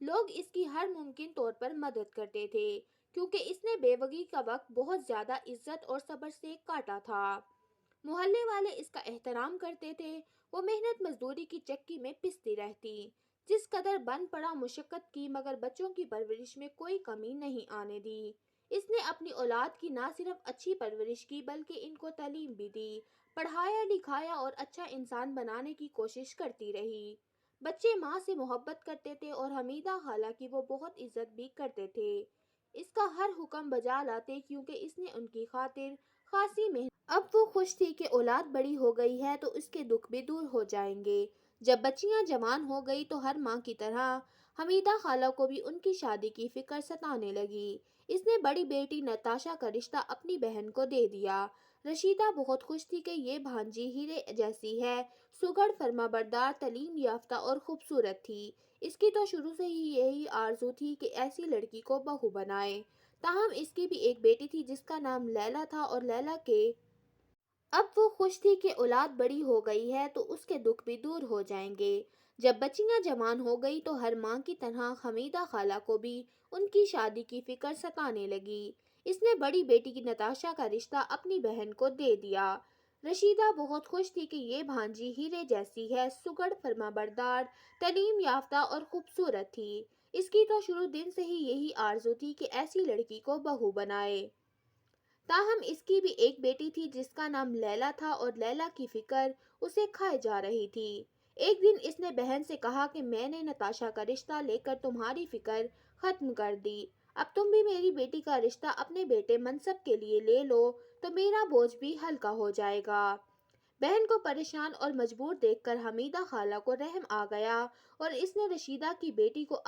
لوگ اس کی ہر ممکن طور پر مدد کرتے تھے کیونکہ اس نے بیوگی کا وقت بہت زیادہ عزت اور صبر سے کاٹا تھا۔ محلے والے اس کا احترام کرتے تھے۔ وہ محنت مزدوری کی چکی میں پستی رہتی، جس قدر بن پڑا مشقت کی، مگر بچوں کی پرورش میں کوئی کمی نہیں آنے دی۔ اس نے اپنی اولاد کی نہ صرف اچھی پرورش کی بلکہ ان کو تعلیم بھی دی، پڑھایا لکھایا اور اچھا انسان بنانے کی کوشش کرتی رہی۔ بچے ماں سے محبت کرتے تھے اور حمیدہ خالہ کی وہ بہت عزت بھی کرتے تھے۔ اس کا ہر حکم بجا لاتے کیونکہ اس نے ان کی خاطر خاصی محنت۔ اب وہ خوش تھی کہ اولاد بڑی ہو گئی ہے تو اس کے دکھ بھی دور ہو جائیں گے۔ جب بچیاں جوان ہو گئی تو ہر ماں کی طرح حمیدہ خالہ کو بھی ان کی شادی کی فکر ستانے لگی۔ اس نے بڑی بیٹی نتاشا کا رشتہ اپنی بہن کو دے دیا۔ رشیدہ بہت خوش تھی کہ یہ بھانجی ہیرے جیسی ہے، سگڑ فرما بردار، تعلیم یافتہ اور خوبصورت تھی۔ اس کی تو شروع سے ہی یہی آرزو تھی کہ ایسی لڑکی کو بہو بنائے۔ تاہم اس کی بھی ایک بیٹی تھی جس کا نام لیلا تھا اور لیلا کے اب وہ خوش تھی کہ اولاد بڑی ہو گئی ہے تو اس کے دکھ بھی دور ہو جائیں گے۔ جب بچیاں جوان ہو گئی تو ہر ماں کی طرح حمیدہ خالہ کو بھی ان کی شادی کی فکر ستانے لگی۔ اس نے بڑی بیٹی کی نتاشا کا رشتہ اپنی بہن کو دے دیا۔ رشیدہ بہت خوش تھی کہ یہ بھانجی ہیرے جیسی ہے، سگڑ فرما بردار، تعلیم یافتہ اور خوبصورت تھی۔ اس کی تو شروع دن سے ہی یہی آرزو تھی کہ ایسی لڑکی کو بہو بنائے۔ تاہم اس کی بھی ایک بیٹی تھی جس کا نام لیلا تھا اور لیلا کی فکر اسے کھائے جا رہی تھی۔ ایک دن اس نے بہن سے کہا کہ میں نے نتاشا کا رشتہ لے کر تمہاری فکر ختم کر دی، اب تم بھی میری بیٹی کا رشتہ اپنے بیٹے منصب کے لیے لے لو تو میرا بوجھ بھی ہلکا ہو جائے گا۔ بہن کو پریشان اور مجبور دیکھ کر حمیدہ خالہ کو رحم آ گیا اور اس نے رشیدہ کی بیٹی کو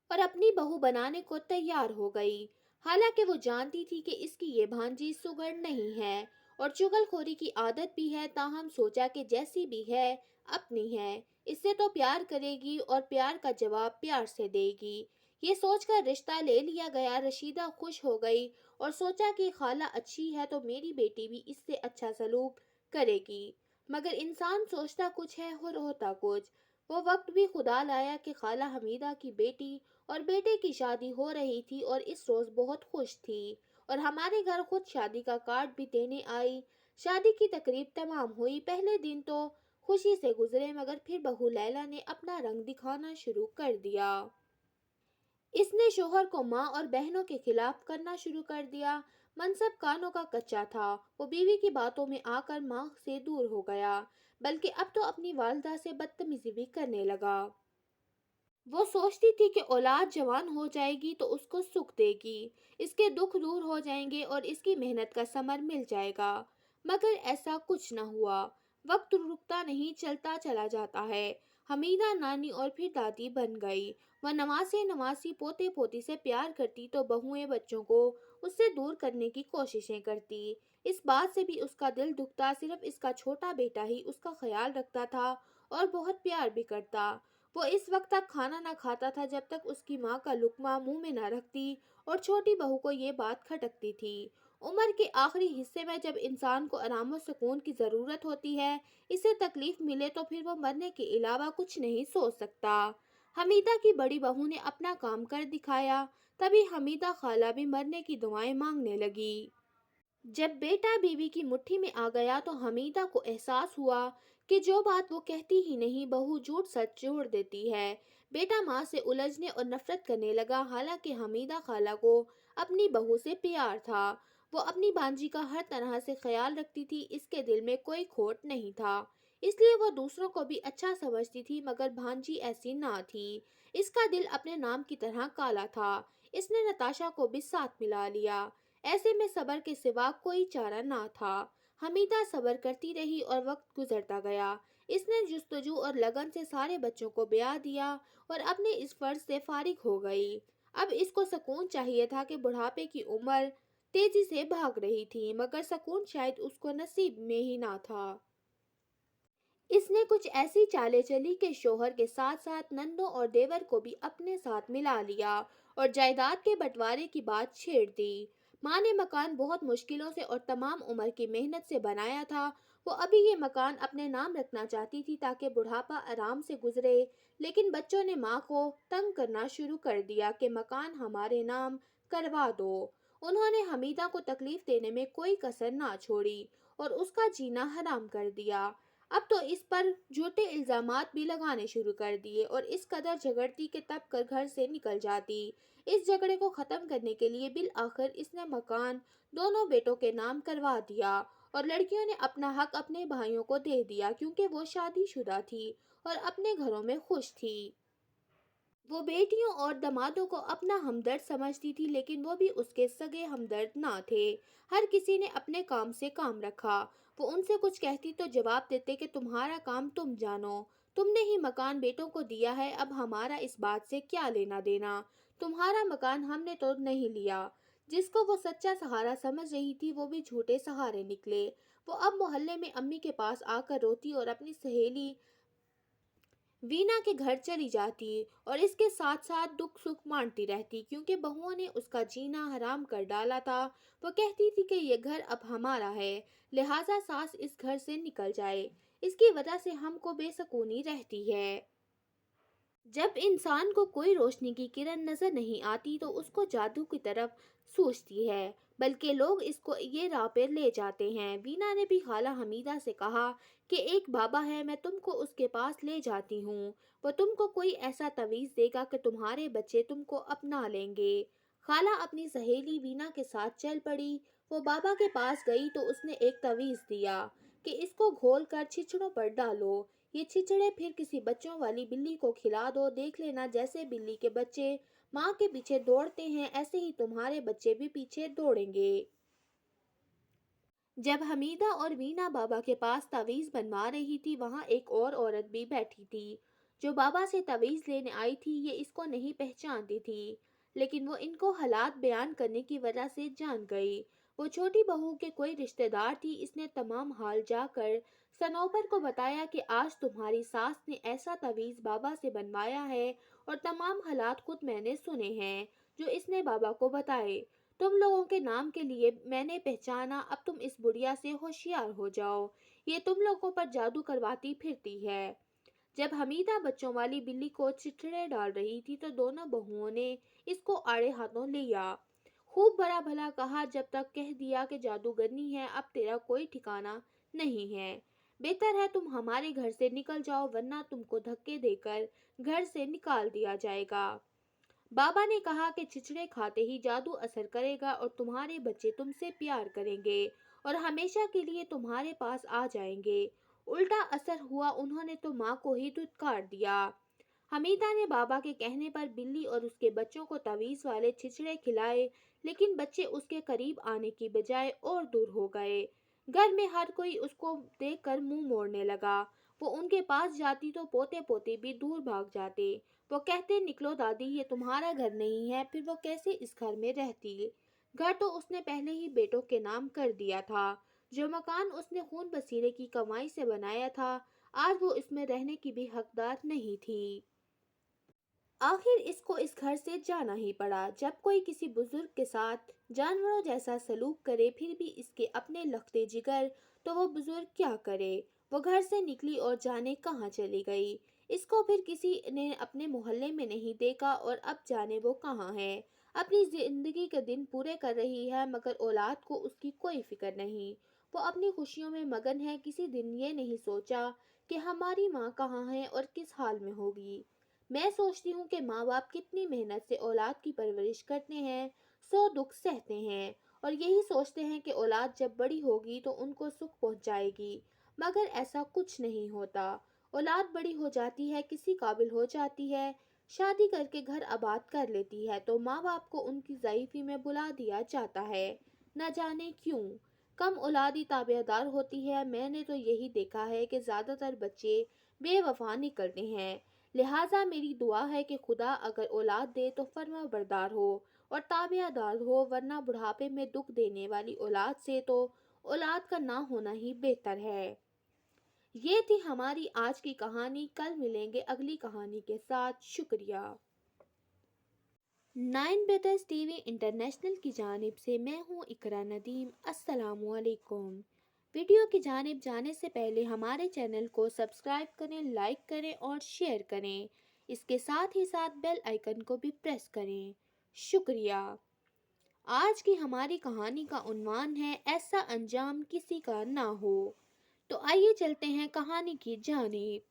اپنی بہو بنانے کو تیار ہو گئی۔ حالانکہ وہ جانتی تھی کہ اس کی یہ بھانجی سگڑ نہیں ہے اور چغل خوری کی عادت بھی ہے، تاہم سوچا کہ جیسی بھی ہے اپنی ہے، اس سے تو پیار کرے گی اور پیار کا جواب پیار سے دے گی۔ یہ سوچ کر رشتہ لے لیا گیا۔ رشیدہ خوش ہو گئی اور سوچا کہ خالہ اچھی ہے تو میری بیٹی بھی اس سے اچھا سلوک کرے گی، مگر انسان سوچتا کچھ ہے اور ہوتا کچھ۔ وہ وقت بھی خدا لایا کہ خالہ حمیدہ کی بیٹی اور بیٹے کی شادی ہو رہی تھی اور اس روز بہت خوش تھی اور ہمارے گھر خود شادی کا کارڈ بھی دینے آئی۔ شادی کی تقریب تمام ہوئی۔ پہلے دن تو خوشی سے گزرے مگر پھر بہو لیلا نے اپنا رنگ دکھانا شروع کر دیا۔ اس نے شوہر کو ماں اور بہنوں کے خلاف کرنا شروع کر دیا۔ منصب کانوں کا کچا تھا، وہ بیوی کی باتوں میں آ کر ماں سے دور ہو گیا، بلکہ اب تو اپنی والدہ سے بدتمیزی بھی کرنے لگا۔ وہ سوچتی تھی کہ اولاد جوان ہو جائے گی تو اس کو سکھ دے گی، اس کے دکھ دور ہو جائیں گے اور اس کی محنت کا ثمر مل جائے گا، مگر ایسا کچھ نہ ہوا۔ وقت رکتا نہیں، چلتا چلا جاتا ہے۔ حمیدہ نانی اور پھر دادی بن گئی۔ وہ نواسے نواسی پوتے پوتی سے پیار کرتی تو بہوئیں بچوں کو اس سے دور کرنے کی کوششیں کرتی۔ اس بات سے بھی اس کا دل دکھتا، صرف اس کا چھوٹا بیٹا ہی اس کا خیال رکھتا تھا اور بہت پیار بھی کرتا۔ وہ اس وقت تک کھانا نہ کھاتا تھا جب تک اس کی ماں کا لقمہ منہ میں نہ رکھتی اور چھوٹی بہو کو یہ بات کھٹکتی تھی۔ عمر کے آخری حصے میں جب انسان کو آرام و سکون کی ضرورت ہوتی ہے، اسے تکلیف ملے تو پھر وہ مرنے کے علاوہ کچھ نہیں سوچ سکتا۔ حمیدہ کی بڑی بہو نے اپنا کام کر دکھایا، تبھی حمیدہ خالہ بھی مرنے کی دعائیں مانگنے لگی۔ جب بیٹا بیوی کی مٹھی میں آ گیا تو حمیدہ کو احساس ہوا کہ جو بات وہ کہتی ہی نہیں بہو جھوٹ سچ جوڑ دیتی ہے۔ بیٹا ماں سے الجھنے اور نفرت کرنے لگا۔ حالانکہ حمیدہ خالہ کو اپنی بہو سے پیار تھا، وہ اپنی بھانجی کا ہر طرح سے خیال رکھتی تھی، اس کے دل میں کوئی کھوٹ نہیں تھا، اس لیے وہ دوسروں کو بھی اچھا سمجھتی تھی، مگر بھانجی ایسی نہ تھی۔ اس کا دل اپنے نام کی طرح کالا تھا۔ اس نے نتاشا کو بھی ساتھ ملا لیا۔ ایسے میں صبر کے سوا کوئی چارہ نہ تھا۔ حمیدہ صبر کرتی رہی اور وقت گزرتا گیا۔ اس نے جستجو اور لگن سے سارے بچوں کو بیاہ دیا اور اپنے اس فرض سے فارغ ہو گئی۔ اب اس کو سکون چاہیے تھا کہ بڑھاپے کی عمر تیزی سے بھاگ رہی تھی، مگر سکون شاید اس کو نصیب میں ہی نہ تھا۔ اس نے کچھ ایسی چالیں چلی کہ شوہر کے ساتھ ساتھ نندوں اور دیور کو بھی اپنے ساتھ ملا لیا اور جائیداد کے بٹوارے کی بات چھیڑ دی۔ ماں نے مکان بہت مشکلوں سے اور تمام عمر کی محنت سے بنایا تھا۔ وہ ابھی یہ مکان اپنے نام رکھنا چاہتی تھی تاکہ بڑھاپا آرام سے گزرے، لیکن بچوں نے ماں کو تنگ کرنا شروع کر دیا کہ مکان ہمارے نام کروا دو۔ انہوں نے حمیدہ کو تکلیف دینے میں کوئی کسر نہ چھوڑی اور اس کا جینا حرام کر دیا۔ اب تو اس پر جھوٹے الزامات بھی لگانے شروع کر دیے اور اس قدر جھگڑتی کہ تب کر گھر سے نکل جاتی۔ اس جھگڑے کو ختم کرنے کے لیے بالآخر اس نے مکان دونوں بیٹوں کے نام کروا دیا اور لڑکیوں نے اپنا حق اپنے بھائیوں کو دے دیا کیونکہ وہ شادی شدہ تھی اور اپنے گھروں میں خوش تھی۔ وہ بیٹیوں اور دامادوں کو اپنا ہمدرد سمجھتی تھی لیکن وہ بھی اس کے سگے ہمدرد نہ تھے۔ ہر کسی نے اپنے کام سے کام رکھا۔ وہ ان سے کچھ کہتی تو جواب دیتے کہ تمہارا کام تم جانو، تم نے ہی مکان بیٹوں کو دیا ہے، اب ہمارا اس بات سے کیا لینا دینا، تمہارا مکان ہم نے تو نہیں لیا۔ جس کو وہ سچا سہارا سمجھ رہی تھی وہ بھی جھوٹے سہارے نکلے۔ وہ اب محلے میں امی کے پاس آ کر روتی اور اپنی سہیلی وینا کے گھر چلی جاتی اور اس کے ساتھ ساتھ دکھ سکھ مانتی رہتی کیونکہ بہوؤں نے اس کا جینا حرام کر ڈالا تھا۔ وہ کہتی تھی کہ یہ گھر اب ہمارا ہے، لہٰذا ساس اس گھر سے نکل جائے، اس کی وجہ سے ہم کو بے سکونی رہتی ہے۔ جب انسان کو کوئی روشنی کی کرن نظر نہیں آتی تو اس کو جادو کی طرف سوچتی ہے، بلکہ لوگ اس کو یہ راہ پہ لے جاتے ہیں۔ وینا نے بھی خالہ حمیدہ سے کہا کہ ایک بابا ہے، میں تم کو اس کے پاس لے جاتی ہوں، وہ تم کو کوئی ایسا تعویذ دے گا کہ تمہارے بچے تم کو اپنا لیں گے۔ خالہ اپنی سہیلی وینا کے ساتھ چل پڑی۔ وہ بابا کے پاس گئی تو اس نے ایک تعویذ دیا کہ اس کو گھول کر چھچڑوں پر ڈالو، یہ چھچڑے پھر کسی بچوں والی بلی کو کھلا دو، دیکھ لینا جیسے بلی کے بچے ماں کے پیچھے دوڑتے ہیں ایسے ہی تمہارے بچے بھی پیچھے دوڑیں گے۔ جب حمیدہ اور وینا بابا کے پاس تعویذ بنوا رہی تھی وہاں ایک اور عورت بھی بیٹھی تھی جو بابا سے تعویذ لینے آئی تھی۔ یہ اس کو نہیں پہچانتی تھی لیکن وہ ان کو حالات بیان کرنے کی وجہ سے جان گئی۔ وہ چھوٹی بہو کے کوئی رشتہ دار تھی۔ اس نے تمام حال جا کر صنوبر کو بتایا کہ آج تمہاری ساس نے ایسا تعویذ بابا سے بنوایا ہے اور تمام حالات خود میں نے سنے ہیں جو اس نے بابا کو بتائے۔ تم لوگوں کے نام کے لیے میں نے پہچانا، اب تم اس بڑھیا سے ہوشیار ہو جاؤ، یہ تم لوگوں پر جادو کرواتی پھرتی ہے۔ جب حمیدہ بچوں والی بلی کو چٹڑے ڈال رہی تھی تو دونوں بہوؤں نے اس کو آڑے ہاتھوں لیا، خوب برا بھلا کہا، جب تک کہہ دیا کہ جادوگرنی ہے اب تیرا کوئی ٹھکانہ نہیں ہے، بہتر ہے تم ہمارے گھر سے نکل جاؤ ورنہ تم کو دھکے دے کر گھر سے نکال دیا جائے گا۔ بابا نے کہا کہ چھچڑے کھاتے ہی جادو اثر کرے گا اور تمہارے بچے تم سے پیار کریں گے اور ہمیشہ کے لیے تمہارے پاس آ جائیں گے۔ الٹا اثر ہوا، انہوں نے تو ماں کو ہی دھتکار دیا۔ حمیدہ نے بابا کے کہنے پر بلی اور اس کے بچوں کو تعویذ والے چھچڑے کھلائے لیکن بچے اس کے قریب آنے کی بجائے اور دور ہو گئے۔ گھر میں ہر کوئی اس کو دیکھ کر منہ موڑنے لگا۔ وہ ان کے پاس جاتی تو پوتے پوتی بھی دور بھاگ جاتے۔ وہ کہتے نکلو دادی یہ تمہارا گھر نہیں ہے، پھر وہ کیسے اس گھر میں رہتی؟ گھر تو اس نے پہلے ہی بیٹوں کے نام کر دیا تھا، جو مکان اس نے خون پسینے کی کمائی سے بنایا تھا آج وہ اس میں رہنے کی بھی حقدار نہیں تھی۔ آخر اس کو اس گھر سے جانا ہی پڑا۔ جب کوئی کسی بزرگ کے ساتھ جانوروں جیسا سلوک کرے پھر بھی اس کے اپنے لختے جگر تو وہ بزرگ کیا کرے؟ وہ گھر سے نکلی اور جانے کہاں چلی گئی۔ اس کو پھر کسی نے اپنے محلے میں نہیں دیکھا اور اب جانے وہ کہاں ہے۔ اپنی زندگی کے دن پورے کر رہی ہے مگر اولاد کو اس کی کوئی فکر نہیں۔ وہ اپنی خوشیوں میں مگن ہے، کسی دن یہ نہیں سوچا کہ ہماری ماں کہاں ہے اور کس حال میں ہوگی۔ میں سوچتی ہوں کہ ماں باپ کتنی محنت سے اولاد کی پرورش کرتے ہیں، سو دکھ سہتے ہیں اور یہی سوچتے ہیں کہ اولاد جب بڑی ہوگی تو ان کو سکھ پہنچائے گی، مگر ایسا کچھ نہیں ہوتا۔ اولاد بڑی ہو جاتی ہے، کسی قابل ہو جاتی ہے، شادی کر کے گھر آباد کر لیتی ہے تو ماں باپ کو ان کی ضعیفی میں بلا دیا جاتا ہے، نہ جانے کیوں۔ کم اولادی تابع دار ہوتی ہے۔ میں نے تو یہی دیکھا ہے کہ زیادہ تر بچے بے وفا نکلتے ہیں، لہٰذا میری دعا ہے کہ خدا اگر اولاد دے تو فرما بردار ہو اور تابع دار ہو، ورنہ بڑھاپے میں دکھ دینے والی اولاد سے تو اولاد کا نہ ہونا ہی بہتر ہے۔ یہ تھی ہماری آج کی کہانی۔ کل ملیں گے اگلی کہانی کے ساتھ۔ شکریہ۔ 9 برادرز ٹی وی انٹرنیشنل کی جانب سے میں ہوں اقرا ندیم۔ السلام علیکم۔ ویڈیو کی جانب جانے سے پہلے ہمارے چینل کو سبسکرائب کریں، لائک کریں اور شیئر کریں۔ اس کے ساتھ ہی ساتھ بیل آئیکن کو بھی پریس کریں۔ شکریہ۔ آج کی ہماری کہانی کا عنوان ہے ایسا انجام کسی کا نہ ہو۔ تو آئیے چلتے ہیں کہانی کی جانب۔